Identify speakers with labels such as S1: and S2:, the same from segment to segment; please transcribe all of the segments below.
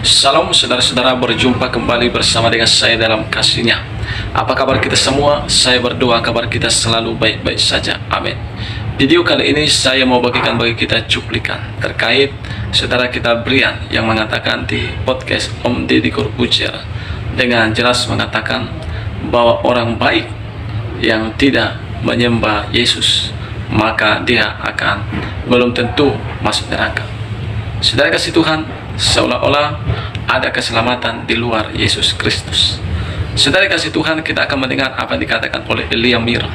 S1: Salam saudara-saudara, berjumpa kembali bersama dengan saya dalam kasih-Nya. Apa kabar kita semua? Saya berdoa kabar kita selalu baik-baik saja. Amin. Video kali ini saya mau bagikan bagi kita cuplikan terkait saudara kita Brian yang mengatakan di podcast Om Deddy Corbuzier dengan jelas mengatakan bahwa orang baik yang tidak menyembah Yesus maka dia akan belum tentu masuk neraka. Saudara kasih Tuhan, seolah-olah ada keselamatan di luar Yesus Kristus. Saudara kasih Tuhan, kita akan mendengar apa yang dikatakan oleh Elia Mir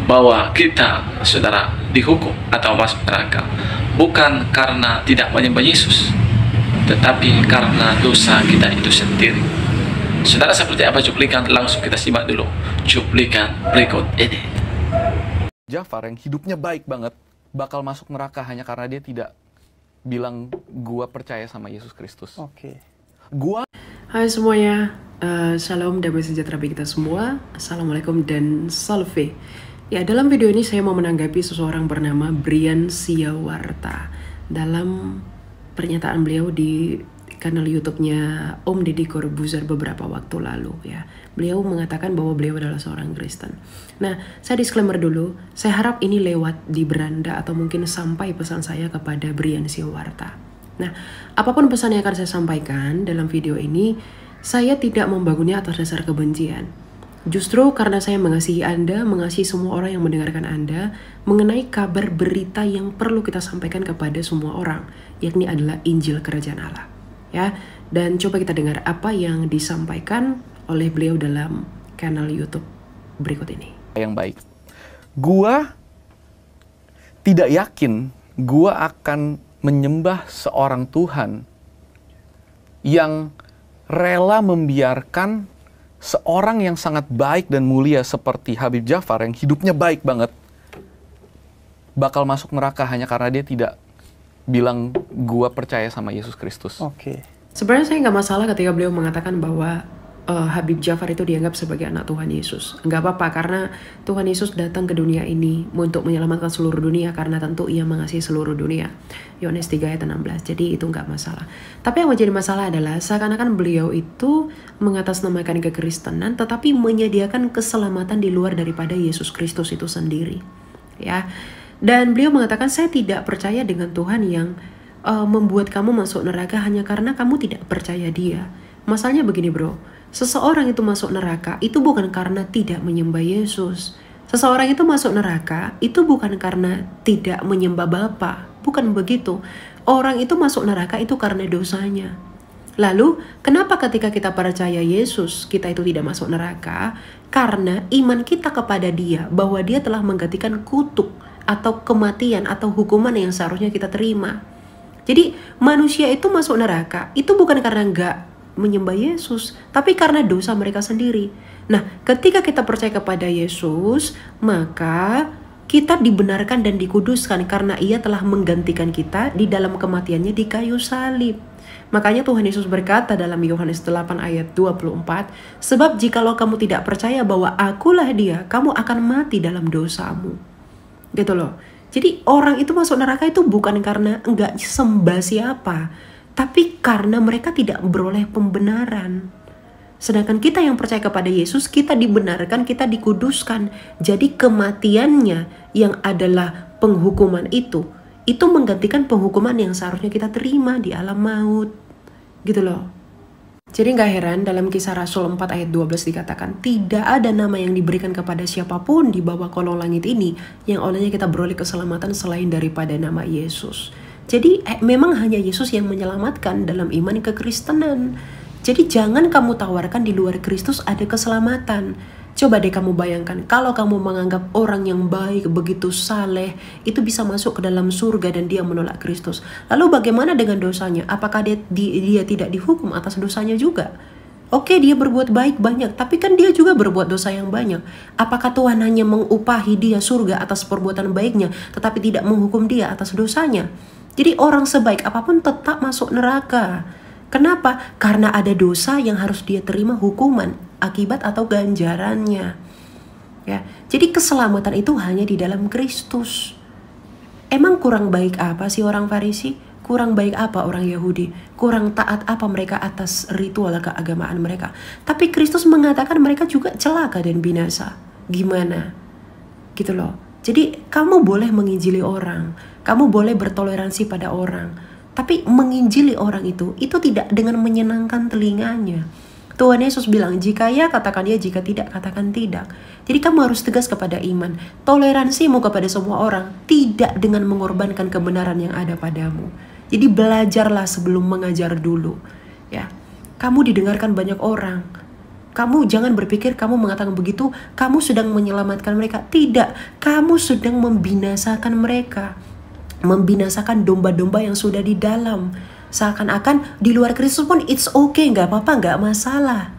S1: bahwa kita, saudara, dihukum atau masuk neraka bukan karena tidak menyembah Yesus, tetapi karena dosa kita itu sendiri. Saudara, seperti apa cuplikan? Langsung kita simak dulu cuplikan berikut ini.
S2: Jafar yang hidupnya baik banget bakal masuk neraka hanya karena dia tidak bilang gua percaya sama Yesus Kristus.
S3: Oke.
S4: Hai semuanya, salam damai sejahtera bagi kita semua. Assalamualaikum dan salve. Ya, dalam video ini saya mau menanggapi seseorang bernama Brian Siawarta. Dalam pernyataan beliau di kanal YouTube-nya Om Deddy Corbuzier beberapa waktu lalu, ya, beliau mengatakan bahwa beliau adalah seorang Kristen. Nah, saya disclaimer dulu, saya harap ini lewat di beranda atau mungkin sampai pesan saya kepada Brian Siawarta. Nah, apapun pesan yang akan saya sampaikan dalam video ini, saya tidak membangunnya atas dasar kebencian. Justru karena saya mengasihi Anda, mengasihi semua orang yang mendengarkan Anda, mengenai kabar berita yang perlu kita sampaikan kepada semua orang, yakni adalah Injil Kerajaan Allah. Ya, dan coba kita dengar apa yang disampaikan oleh beliau dalam kanal YouTube berikut ini.
S2: Yang baik. Gua tidak yakin gua akan menyembah seorang Tuhan yang rela membiarkan seorang yang sangat baik dan mulia seperti Habib Jafar yang hidupnya baik banget bakal masuk neraka hanya karena dia tidak bilang gua percaya sama Yesus Kristus.
S3: Oke.
S4: Sebenarnya saya nggak masalah ketika beliau mengatakan bahwa Habib Jafar itu dianggap sebagai anak Tuhan Yesus. Nggak apa-apa, karena Tuhan Yesus datang ke dunia ini untuk menyelamatkan seluruh dunia, karena tentu ia mengasihi seluruh dunia. Yohanes 3 ayat 16, jadi itu nggak masalah. Tapi yang menjadi masalah adalah seakan-akan beliau itu mengatasnamakan kekristenan, tetapi menyediakan keselamatan di luar daripada Yesus Kristus itu sendiri. Ya. Dan beliau mengatakan, saya tidak percaya dengan Tuhan yang membuat kamu masuk neraka hanya karena kamu tidak percaya dia. Masalahnya begini bro, seseorang itu masuk neraka itu bukan karena tidak menyembah Yesus. Seseorang itu masuk neraka itu bukan karena tidak menyembah Bapa, bukan begitu. Orang itu masuk neraka itu karena dosanya. Lalu, kenapa ketika kita percaya Yesus, kita itu tidak masuk neraka? Karena iman kita kepada dia, bahwa dia telah menggantikan kutuk atau kematian atau hukuman yang seharusnya kita terima. Jadi manusia itu masuk neraka itu bukan karena nggak menyembah Yesus, tapi karena dosa mereka sendiri. Nah, ketika kita percaya kepada Yesus, maka kita dibenarkan dan dikuduskan karena ia telah menggantikan kita di dalam kematiannya di kayu salib. Makanya Tuhan Yesus berkata dalam Yohanes 8 ayat 24, sebab jikalau kamu tidak percaya bahwa akulah dia, kamu akan mati dalam dosamu. Gitu loh. Jadi orang itu masuk neraka itu bukan karena enggak sembah siapa, tapi karena mereka tidak beroleh pembenaran. Sedangkan kita yang percaya kepada Yesus, kita dibenarkan, kita dikuduskan. Jadi kematiannya yang adalah penghukuman itu menggantikan penghukuman yang seharusnya kita terima di alam maut. Gitu loh. Jadi gak heran dalam Kisah Rasul 4 ayat 12 dikatakan, tidak ada nama yang diberikan kepada siapapun di bawah kolong langit ini yang olehnya kita beroleh keselamatan selain daripada nama Yesus. Jadi memang hanya Yesus yang menyelamatkan dalam iman kekristenan. Jadi jangan kamu tawarkan di luar Kristus ada keselamatan. Coba deh kamu bayangkan, kalau kamu menganggap orang yang baik, begitu saleh, itu bisa masuk ke dalam surga dan dia menolak Kristus. Lalu bagaimana dengan dosanya? Apakah dia tidak dihukum atas dosanya juga? Oke, dia berbuat baik banyak, tapi kan dia juga berbuat dosa yang banyak. Apakah Tuhan hanya mengupahi dia surga atas perbuatan baiknya, tetapi tidak menghukum dia atas dosanya? Jadi orang sebaik apapun tetap masuk neraka. Kenapa? Karena ada dosa yang harus dia terima hukuman, akibat atau ganjarannya. Ya, jadi keselamatan itu hanya di dalam Kristus. Emang kurang baik apa sih orang Farisi? kurang baik apa orang Yahudi, kurang taat apa mereka atas ritual keagamaan mereka. Tapi Kristus mengatakan mereka juga celaka dan binasa. Gimana? Gitu loh. Jadi kamu boleh menginjili orang, kamu boleh bertoleransi pada orang, tapi menginjili orang itu tidak dengan menyenangkan telinganya. Tuhan Yesus bilang, jika ya katakan ya, jika tidak katakan tidak. Jadi kamu harus tegas kepada iman. Toleransimu kepada semua orang tidak dengan mengorbankan kebenaran yang ada padamu. Jadi belajarlah sebelum mengajar dulu. Ya, kamu didengarkan banyak orang. Kamu jangan berpikir kamu mengatakan begitu, kamu sedang menyelamatkan mereka. Tidak, kamu sedang membinasakan mereka. Membinasakan domba-domba yang sudah di dalam. Seakan-akan di luar Kristus pun it's okay, nggak apa-apa, nggak masalah.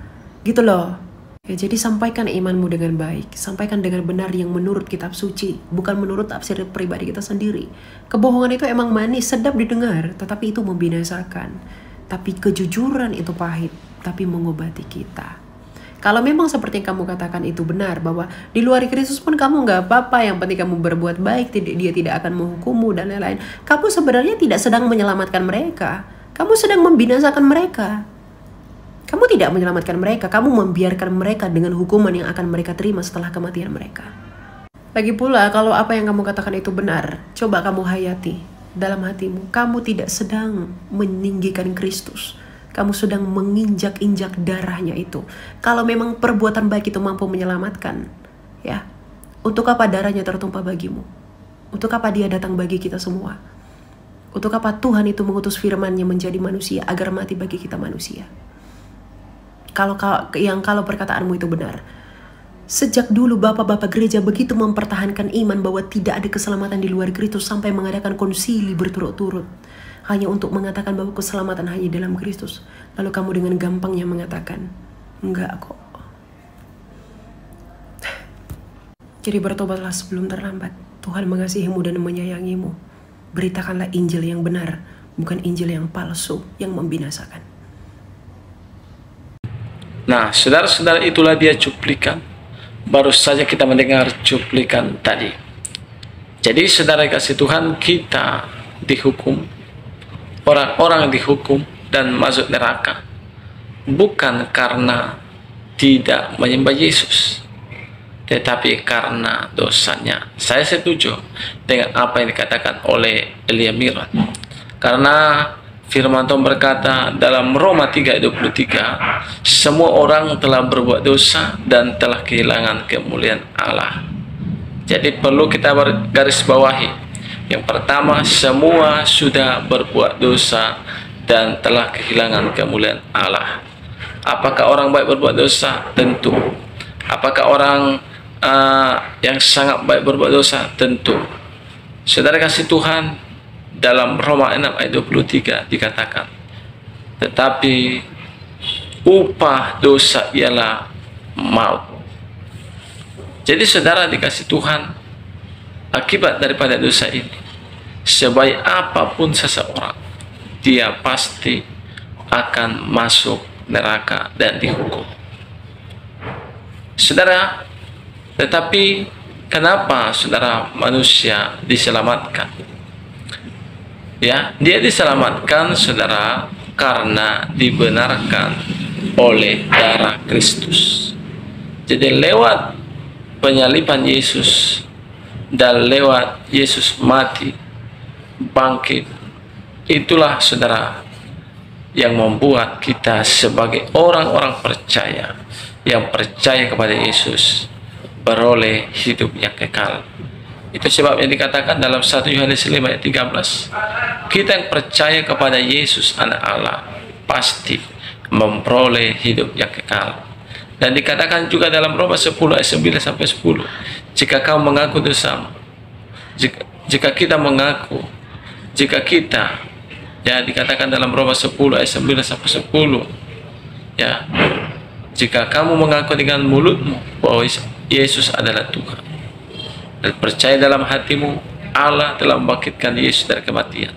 S4: Gitu loh. Ya, jadi sampaikan imanmu dengan baik. Sampaikan dengan benar yang menurut kitab suci. Bukan menurut tafsir pribadi kita sendiri. Kebohongan itu emang manis, sedap didengar. Tetapi itu membinasakan. Tapi kejujuran itu pahit. Tapi mengobati kita. Kalau memang seperti yang kamu katakan itu benar, bahwa di luar Kristus pun kamu nggak apa-apa, yang penting kamu berbuat baik, dia tidak akan menghukummu dan lain-lain. Kamu sebenarnya tidak sedang menyelamatkan mereka. Kamu sedang membinasakan mereka. Kamu tidak menyelamatkan mereka, kamu membiarkan mereka dengan hukuman yang akan mereka terima setelah kematian mereka. Lagi pula, kalau apa yang kamu katakan itu benar, coba kamu hayati dalam hatimu. Kamu tidak sedang meninggikan Kristus. Kamu sedang menginjak-injak darahnya itu. Kalau memang perbuatan baik itu mampu menyelamatkan, ya, untuk apa darahnya tertumpah bagimu? Untuk apa dia datang bagi kita semua? Untuk apa Tuhan itu mengutus firman-Nya menjadi manusia agar mati bagi kita manusia? Kalau perkataanmu itu benar. Sejak dulu bapak-bapak gereja begitu mempertahankan iman bahwa tidak ada keselamatan di luar Kristus sampai mengadakan konsili berturut-turut. Hanya untuk mengatakan bahwa keselamatan hanya dalam Kristus. Lalu kamu dengan gampangnya mengatakan, enggak kok. Jadi bertobatlah sebelum terlambat. Tuhan mengasihimu dan menyayangimu. Beritakanlah Injil yang benar, bukan Injil yang palsu, yang membinasakan.
S1: Nah, saudara-saudara, itulah dia cuplikan. Baru saja kita mendengar cuplikan tadi. Jadi saudara kasih Tuhan, kita dihukum. Orang-orang dihukum dan masuk neraka bukan karena tidak menyembah Yesus, tetapi karena dosanya. Saya setuju dengan apa yang dikatakan oleh Elia Miron, karena firman Tuhan berkata dalam Roma 3:23, semua orang telah berbuat dosa dan telah kehilangan kemuliaan Allah. Jadi perlu kita garis bawahi. Yang pertama, semua sudah berbuat dosa dan telah kehilangan kemuliaan Allah. Apakah orang baik berbuat dosa? Tentu. Apakah orang yang sangat baik berbuat dosa? Tentu. Saudara kasih Tuhan, dalam Roma 6:23 dikatakan, tetapi upah dosa ialah maut. Jadi saudara dikasih Tuhan, akibat daripada dosa ini, sebaik apapun seseorang, dia pasti akan masuk neraka dan dihukum. Saudara, tetapi kenapa saudara manusia diselamatkan? Ya, dia diselamatkan saudara karena dibenarkan oleh darah Kristus. Jadi lewat penyaliban Yesus dan lewat Yesus mati, bangkit, itulah saudara yang membuat kita sebagai orang-orang percaya yang percaya kepada Yesus beroleh hidup yang kekal. Itu sebabnya dikatakan dalam 1 Yohanes 5:13, kita yang percaya kepada Yesus anak Allah pasti memperoleh hidup yang kekal. Dan dikatakan juga dalam Roma 10:9-10, jika kau mengaku dosamu, jika kita mengaku, jika kita, ya dikatakan dalam Roma 10:9-10, ya, jika kamu mengaku dengan mulutmu bahwa Yesus adalah Tuhan dan percaya dalam hatimu Allah telah membangkitkan Yesus dari kematian,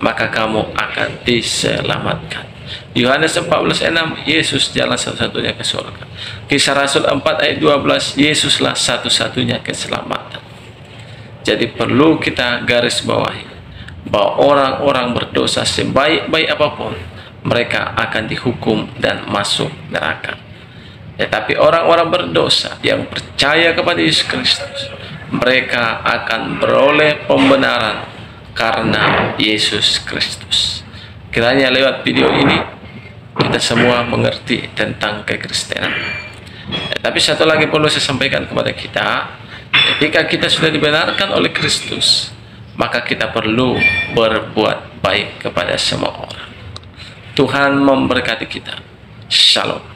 S1: maka kamu akan diselamatkan. Yohanes 14:6, Yesus jalan satu-satunya ke surga. Kisah Rasul 4:12, Yesuslah satu-satunya keselamatan. Jadi perlu kita garis bawahi bahwa orang-orang berdosa sebaik-baik apapun, mereka akan dihukum dan masuk neraka. Tetapi orang-orang berdosa yang percaya kepada Yesus Kristus, mereka akan beroleh pembenaran karena Yesus Kristus. Kiranya lewat video ini kita semua mengerti tentang kekristenan. Tapi satu lagi perlu saya sampaikan kepada kita, ketika kita sudah dibenarkan oleh Kristus, maka kita perlu berbuat baik kepada semua orang. Tuhan memberkati kita. Shalom.